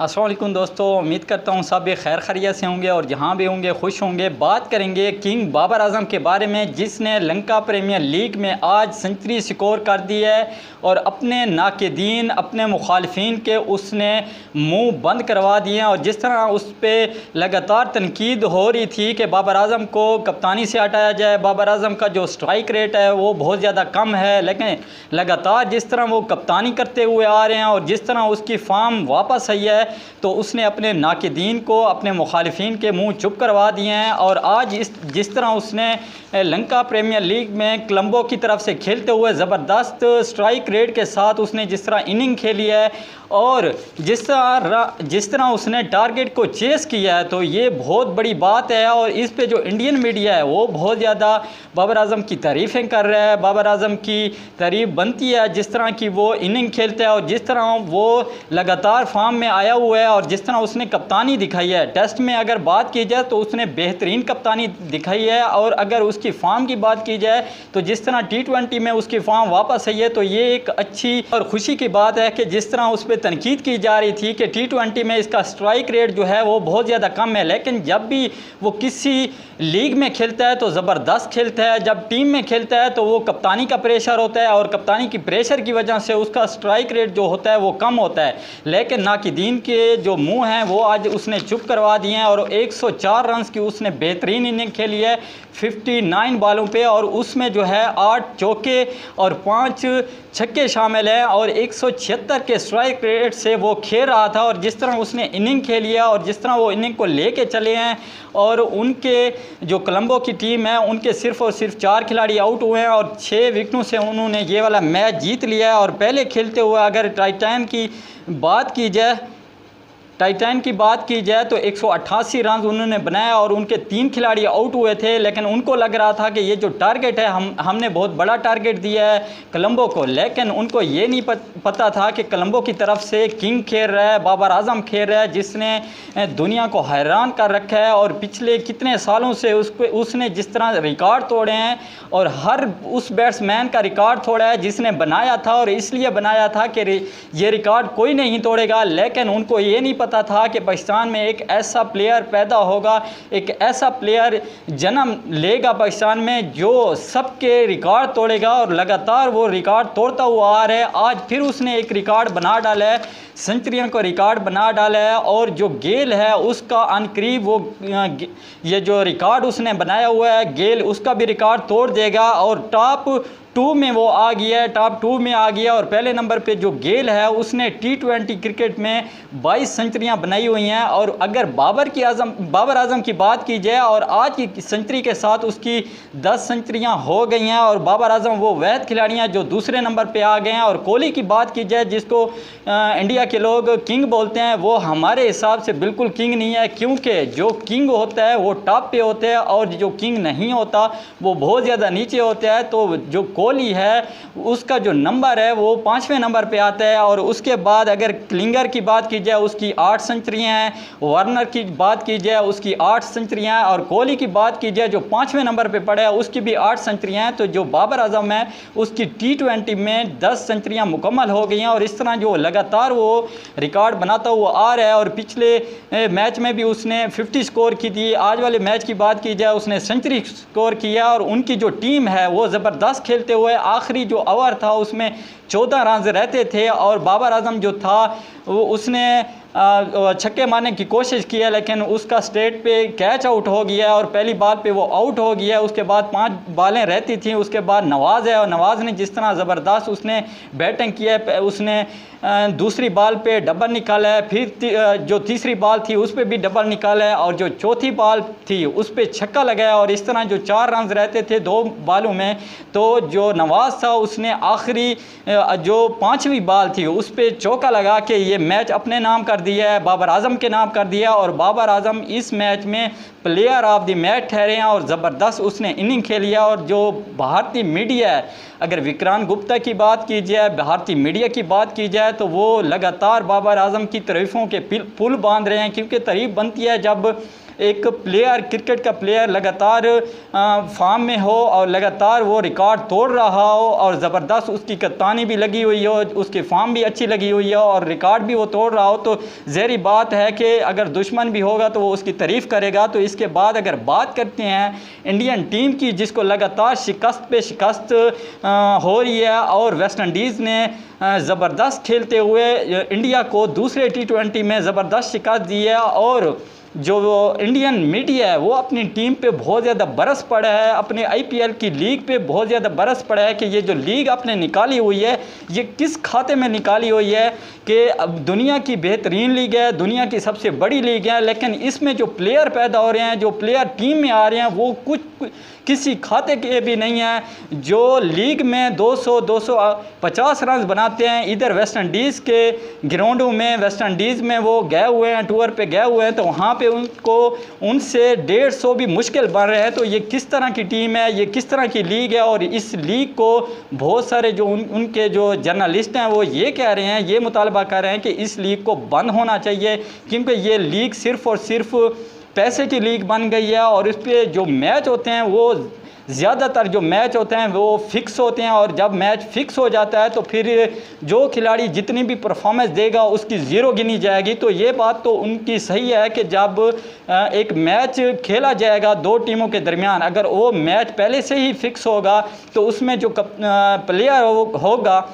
अस्सलाम वालेकुम दोस्तों, उम्मीद करता हूँ सब खैर खैरियत से होंगे और जहाँ भी होंगे खुश होंगे। बात करेंगे किंग बाबर आजम के बारे में, जिसने लंका प्रीमियर लीग में आज सेंचुरी स्कोर कर दी है और अपने नाक़दीन अपने मुखालफिन के उसने मुंह बंद करवा दिए हैं। और जिस तरह उस पर लगातार तनकीद हो रही थी कि बाबर आजम को कप्तानी से हटाया जाए, बाबर आजम का जो स्ट्राइक रेट है वो बहुत ज़्यादा कम है, लेकिन लगातार जिस तरह वो कप्तानी करते हुए आ रहे हैं और जिस तरह उसकी फॉर्म वापस आई है, तो उसने अपने नाक़दीन को अपने मुखालिफिन के मुंह चुप करवा दिए हैं। और आज जिस तरह उसने लंका प्रीमियर लीग में कोलंबो की तरफ से खेलते हुए ज़बरदस्त स्ट्राइक रेट के साथ उसने जिस तरह इनिंग खेली है और जिस तरह उसने टारगेट को चेस किया है, तो ये बहुत बड़ी बात है। और इस पे जो इंडियन मीडिया है वो बहुत ज़्यादा बाबर आजम की तारीफ़ें कर रहा है, बाबर आजम की तारीफ़ बनती है जिस तरह की वो इनिंग खेलता है और जिस तरह वो लगातार फॉर्म में आया हुआ है और जिस तरह उसने कप्तानी दिखाई है। टेस्ट में अगर बात की जाए तो उसने बेहतरीन कप्तानी दिखाई है, और अगर उसकी फॉर्म की बात की जाए तो जिस तरह T20 में उसकी फॉर्म वापस आई है, तो ये एक अच्छी और खुशी की बात है कि जिस तरह उस पर तनकीद की जा रही थी कि T20 में इसका स्ट्राइक रेट जो है वो बहुत ज़्यादा कम है, लेकिन जब भी वो किसी लीग में खेलता है तो ज़बरदस्त खेलता है। जब टीम में खेलता है तो वो कप्तानी का प्रेशर होता है और कप्तानी की प्रेशर की वजह से उसका स्ट्राइक रेट जो होता है वो कम होता है। लेकिन नाक़दीन के जो मुंह हैं वो आज उसने चुप करवा दिए हैं और 104 रन की उसने बेहतरीन इनिंग खेली है 59 बॉलों पे, और उसमें जो है 8 चौके और 5 छक्के शामिल हैं और 176 के स्ट्राइक रेट से वो खेल रहा था। और जिस तरह उसने इनिंग खेली है और जिस तरह वो इनिंग को लेके चले हैं, और उनके जो कोलंबो की टीम है उनके सिर्फ और सिर्फ 4 खिलाड़ी आउट हुए हैं और 6 विकेटों से उन्होंने ये वाला मैच जीत लिया है। और पहले खेलते हुए अगर टाइटन की बात की जाए तो 188 रन उन्होंने बनाया और उनके 3 खिलाड़ी आउट हुए थे, लेकिन उनको लग रहा था कि ये जो टारगेट है हमने बहुत बड़ा टारगेट दिया है कोलंबो को, लेकिन उनको ये नहीं पता था कि कोलंबो की तरफ से किंग खेल रहा है, बाबर आजम खेल रहा है, जिसने दुनिया को हैरान कर रखा है। और पिछले कितने सालों से उसने जिस तरह रिकॉर्ड तोड़े हैं और हर उस बैट्समैन का रिकॉर्ड तोड़ा है जिसने बनाया था, और इसलिए बनाया था कि ये रिकॉर्ड कोई नहीं तोड़ेगा। लेकिन उनको ये नहीं पता था कि पाकिस्तान में एक ऐसा प्लेयर पैदा होगा, एक ऐसा प्लेयर जन्म लेगा पाकिस्तान में जो सबके रिकॉर्ड तोड़ेगा, और लगातार वो रिकॉर्ड तोड़ता हुआ आ रहा है। आज फिर उसने एक रिकॉर्ड बना डाला है, सेंचुरियन को रिकॉर्ड बना डाला है। और जो गेल है उसका अनकरीब वो ये जो रिकॉर्ड उसने बनाया हुआ है गेल उसका भी रिकॉर्ड तोड़ देगा और टॉप 2 में वो आ गया है, टॉप 2 में आ गया। और पहले नंबर पे जो गेल है उसने T20 क्रिकेट में 22 सेंचुरियां बनाई हुई हैं। और अगर बाबर आजम की बात की जाए और आज की सेंचुरी के साथ उसकी 10 सेंचुरियां हो गई हैं, और बाबर आजम वो वैध खिलाड़ी हैं जो दूसरे नंबर पे आ गए हैं। और कोहली की बात की जाए जिसको इंडिया के लोग किंग बोलते हैं, वो हमारे हिसाब से बिल्कुल किंग नहीं है, क्योंकि जो किंग होता है वो टॉप पे होता है और जो किंग नहीं होता वो बहुत ज़्यादा नीचे होता है। तो जो कोहली है उसका जो नंबर है वो 5वें नंबर पे आता है। और उसके बाद अगर क्लिंगर की बात की जाए उसकी 8 सेंचुरियाँ हैं, वार्नर की बात की जाए उसकी 8 सेंचुरियाँ हैं, और कोहली की बात की जाए जो 5वें नंबर पे पड़ा है उसकी भी 8 सेंचुरियाँ हैं। तो जो बाबर आजम है उसकी T20 में 10 सेंचुरियाँ मुकम्मल हो गई हैं। और इस तरह जो लगातार वो रिकॉर्ड बनाता हुआ आ रहा है, और पिछले मैच में भी उसने 50 स्कोर की थी। आज वाले मैच की बात की जाए उसने सेंचुरी स्कोर किया, और उनकी जो टीम है वो ज़बरदस्त खेलते हुए आखिरी जो ओवर था उसमें 14 रन रहते थे, और बाबर आजम जो था उसने छक्के मारने की कोशिश की है, लेकिन उसका स्ट्रेट पे कैच आउट हो गया है और पहली बॉल पे वो आउट हो गया है। उसके बाद 5 बॉलें रहती थी। उसके बाद नवाज़ है, और नवाज़ ने जिस तरह ज़बरदस्त उसने बैटिंग की है, उसने दूसरी बॉल पे डबल निकाला है, फिर जो तीसरी बॉल थी उस पर भी डबल निकाला है, और जो चौथी बॉल थी उस पर छक्का लगाया। और इस तरह जो 4 रन रहते थे 2 बॉलों में, तो जो नवाज़ था उसने आखिरी जो 5वीं बॉल थी उस पर चौका लगा के ये मैच अपने नाम कर दिया है, बाबर आजम के नाम कर दिया। और बाबर आजम इस मैच में प्लेयर ऑफ द मैच ठहरे हैं और ज़बरदस्त उसने इनिंग खेली है। और जो भारतीय मीडिया है, अगर विक्रांत गुप्ता की बात की जाए, भारतीय मीडिया की बात की जाए, तो वो लगातार बाबर आजम की तारीफ़ों के पुल बांध रहे हैं, क्योंकि तारीफ़ बनती है जब एक प्लेयर, क्रिकेट का प्लेयर लगातार फॉर्म में हो और लगातार वो रिकॉर्ड तोड़ रहा हो और ज़बरदस्त उसकी कप्तानी भी लगी हुई हो, उसकी फॉर्म भी अच्छी लगी हुई हो और रिकॉर्ड भी वो तोड़ रहा हो, तो ज़हरी बात है कि अगर दुश्मन भी होगा तो वो उसकी तारीफ़ करेगा। तो इसके बाद अगर बात करते हैं इंडियन टीम की, जिसको लगातार शिकस्त पे शिकस्त हो रही है और वेस्ट इंडीज़ ने ज़बरदस्त खेलते हुए इंडिया को दूसरे T20 में ज़बरदस्त शिकस्त दी है, और जो इंडियन मीडिया है वो अपनी टीम पे बहुत ज़्यादा बरस पड़ा है, अपने IPL की लीग पे बहुत ज़्यादा बरस पड़ा है कि ये जो लीग आपने निकाली हुई है ये किस खाते में निकाली हुई है कि अब दुनिया की बेहतरीन लीग है, दुनिया की सबसे बड़ी लीग है, लेकिन इसमें जो प्लेयर पैदा हो रहे हैं, जो प्लेयर टीम में आ रहे हैं, वो कुछ किसी खाते के भी नहीं है। जो लीग में 200-250 रन बनाते हैं, इधर वेस्ट इंडीज़ के ग्राउंडों में, वेस्ट इंडीज़ में वो गए हुए हैं, टूर पे गए हुए हैं, तो वहाँ पे उनको उनसे 150 भी मुश्किल बन रहे हैं। तो ये किस तरह की टीम है, ये किस तरह की लीग है। और इस लीग को बहुत सारे जो उनके जो जर्नलिस्ट हैं वो ये कह रहे हैं, ये मुतालबा कर रहे हैं कि इस लीग को बंद होना चाहिए, क्योंकि ये लीग सिर्फ़ और सिर्फ पैसे की लीग बन गई है और इस पर जो मैच होते हैं वो ज़्यादातर जो मैच होते हैं वो फ़िक्स होते हैं, और जब मैच फ़िक्स हो जाता है तो फिर जो खिलाड़ी जितनी भी परफॉर्मेंस देगा उसकी ज़ीरो गिनी जाएगी। तो ये बात तो उनकी सही है कि जब एक मैच खेला जाएगा दो टीमों के दरमियान, अगर वो मैच पहले से ही फ़िक्स होगा तो उसमें जो प्लेयर होगा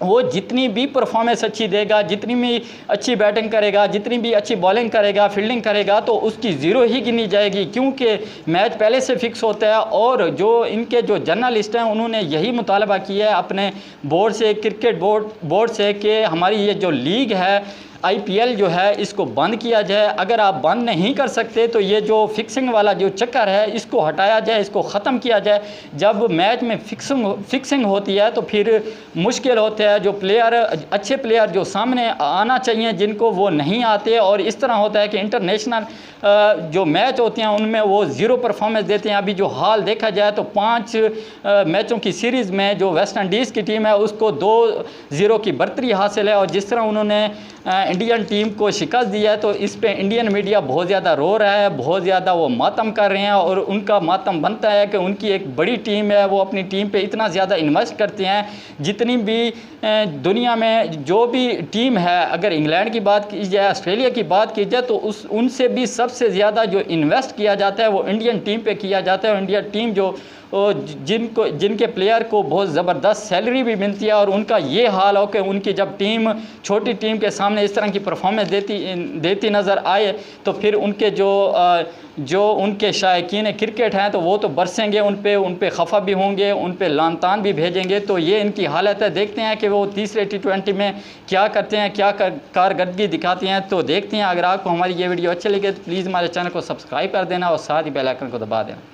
वो जितनी भी परफॉर्मेंस अच्छी देगा, जितनी भी अच्छी बैटिंग करेगा, जितनी भी अच्छी बॉलिंग करेगा, फील्डिंग करेगा, तो उसकी ज़ीरो ही गिनी जाएगी, क्योंकि मैच पहले से फ़िक्स होता है। और जो इनके जो जर्नलिस्ट हैं उन्होंने यही मुतालबा किया है अपने बोर्ड से, क्रिकेट बोर्ड से, कि हमारी ये जो लीग है IPL जो है इसको बंद किया जाए। अगर आप बंद नहीं कर सकते तो ये जो फिक्सिंग वाला जो चक्कर है इसको हटाया जाए, इसको ख़त्म किया जाए। जब मैच में फिक्सिंग होती है तो फिर मुश्किल होता है, जो प्लेयर अच्छे प्लेयर जो सामने आना चाहिए जिनको वो नहीं आते, और इस तरह होता है कि इंटरनेशनल जो मैच होते हैं उनमें वो ज़ीरो परफॉर्मेंस देते हैं। अभी जो हाल देखा जाए तो 5 मैचों की सीरीज़ में जो वेस्ट इंडीज़ की टीम है उसको 2-0 की बढ़तरी हासिल है, और जिस तरह उन्होंने इंडियन टीम को शिकस्त दी है तो इस पे इंडियन मीडिया बहुत ज़्यादा रो रहा है, बहुत ज़्यादा वो मातम कर रहे हैं। और उनका मातम बनता है कि उनकी एक बड़ी टीम है, वो अपनी टीम पे इतना ज़्यादा इन्वेस्ट करते हैं। जितनी भी दुनिया में जो भी टीम है, अगर इंग्लैंड की बात की जाए, ऑस्ट्रेलिया की बात की जाए, तो उनसे भी सबसे ज़्यादा जो इन्वेस्ट किया जाता है वो इंडियन टीम पे किया जाता है। और इंडियन टीम जो जिनके प्लेयर को बहुत ज़बरदस्त सैलरी भी मिलती है, और उनका ये हाल हो कि उनकी जब टीम छोटी टीम के सामने इस तरह की परफॉर्मेंस देती नज़र आए तो फिर उनके जो उनके शायकीन क्रिकेट हैं तो वो तो बरसेंगे, उन पे खफा भी होंगे, उन पे लान तान भी भेजेंगे। तो ये इनकी हालत है। देखते हैं कि वो तीसरे T20 में क्या करते हैं, क्या कारकर्दगी दिखाते हैं। तो देखते हैं। अगर आपको हमारी ये वीडियो अच्छी लगे तो प्लीज़ हमारे चैनल को सब्सक्राइब कर देना और साथ ही बेल आइकन को दबा देना।